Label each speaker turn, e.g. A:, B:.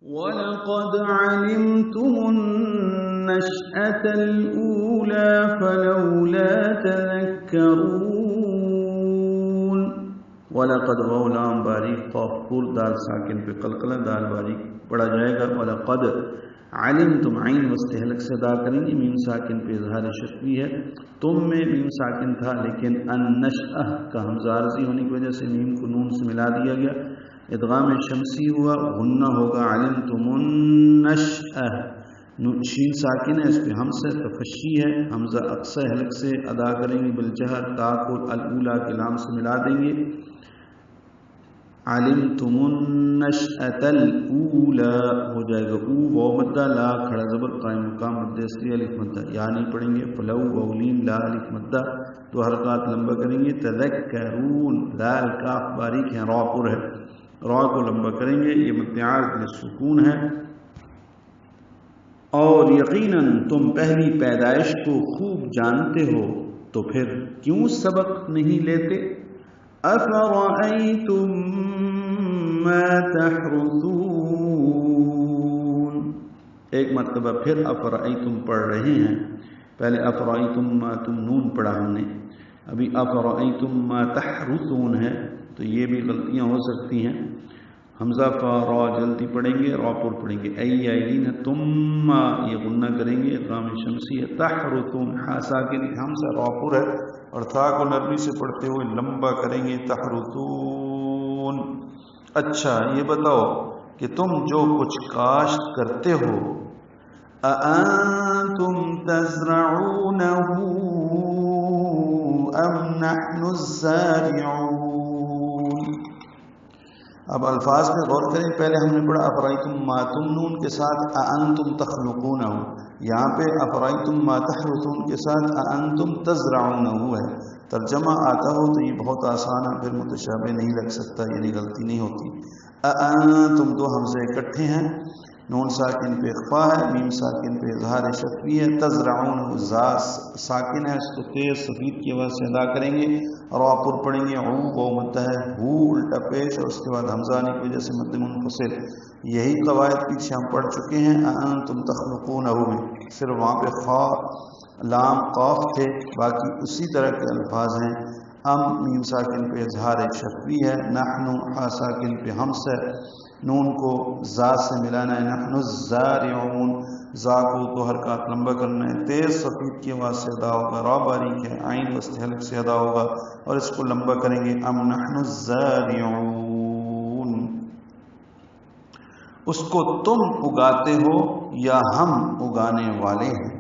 A: وَلَقَدْ عَلِمْتُمُ النَّشْأَةَ الْأُولَى فَلَوْلَا تَذَكَّرُونَ۔ وَلَقَدْ غَوْلام باریک قاف پور دال ساکن پہ قلقلہ دال باریک پڑھا جائے گا۔ وَلَقَدْ علمتم عین وسط حلق سے ادا کریں گے، میم ساکن پہ اظہار شفوی ہے۔ تم میں میم ساکن تھا لیکن النشأہ کا حمزہ عارضی ہونے کی وجہ سے میم کو نون سے ملا دیا گیا، ادغام شمسی ہوا، غنہ ہوگا۔ علمتم النشأہ، شین ساکن ہے، اس پہ حمزہ تفشی ہے، حمزہ اقصی حلق سے ادا کریں گے بالجہر، تا کو الاولی کے لام سے ملا دیں گے۔ علمتم النشأة الاولی ہو جائے گا، او واو مدہ، لا کھڑا زبر قائم مقام مدہ اصلی الف مدہ، یعنی پڑھیں گے فلو واولین لا الف مدہ، دو حرکات لمبا کریں گے۔ تذکرون، لال کاف باریک ہے، را پر ہے، را کو لمبا کریں گے، یہ مد عارض للسکون ہے۔ اور یقیناً تم پہلی پیدائش کو خوب جانتے ہو تو پھر کیوں سبق نہیں لیتے؟ افرأیتم ما تحرثون، ایک مرتبہ پھر افرأیتم پڑھ رہے ہیں، پہلے افرأیتم ما تم نون پڑھا ہم نے، ابھی افرأیتم ما تحرثون ہے، تو یہ بھی غلطیاں ہو سکتی ہیں۔ حمزہ فا را جلدی پڑھیں گے، را پر پڑھیں گے، ایین تم یہ غنہ کریں گے، ادغام شمسی ہے۔ تحرثون ہا ساکن حمزہ را پر ہے اور تھا کو نرمی سے پڑھتے ہوئے لمبا کریں گے، تحرثون۔ اچھا یہ بتاؤ کہ تم جو کچھ کاشت کرتے ہو، اَأَنتُمْ تَزْرَعُونَهُ أَمْ نَحْنُ الزَّارِعُونَ۔ اب الفاظ میں غور کریں، پہلے ہم نے پڑھا افرأیتم ما تم نون کے ساتھ اَأَنتُمْ تَخْلُقُونَهُ، یہاں پہ افرأیتم ما تحرثون کے ساتھ اَأَنتُمْ تَزْرَعُونَهُ ہے۔ ترجمہ آتا ہو تو یہ بہت آسان ہے، پھر متشابہ نہیں لگ سکتا، یعنی غلطی نہیں ہوتی۔ اَأَنتُمْ دو حمزے اکٹھے ہیں، نون ساکن پہ اخفا ہے، میم ساکن پہ اظہار شفوی ہے۔ تزرعون زا ساکن ہے، اس کو تیز سفید کی آواز سے ادا کریں گے، را پر پڑھیں گے، عو واو مدہ ہے، ہو الٹا پیش اور اس کے بعد حمزہ آنے کی وجہ سے مد منفصل۔ یہی قواعد پیچھے ہم پڑھ چکے ہیں اَأَنتُمْ تَخْلُقُونَهُ میں، صرف وہاں پہ خا لام قاف تھے، باقی اسی طرح کے الفاظ ہیں۔ ام میم ساکن پہ اظہار شفوی ہے، نحن ہا ساکن پہ حمز ہے، نون کو زا سے ملانا ہے، نحن الزارعون، زا کو دو حرکات لمبا کرنا ہے، تیز سفید کی آواز سے ادا ہوگا، را باریک ہے، عین وسط حلق سے ادا ہوگا اور اس کو لمبا کریں گے، ام نحن الزارعون، اس کو تم اگاتے ہو یا ہم اگانے والے ہیں۔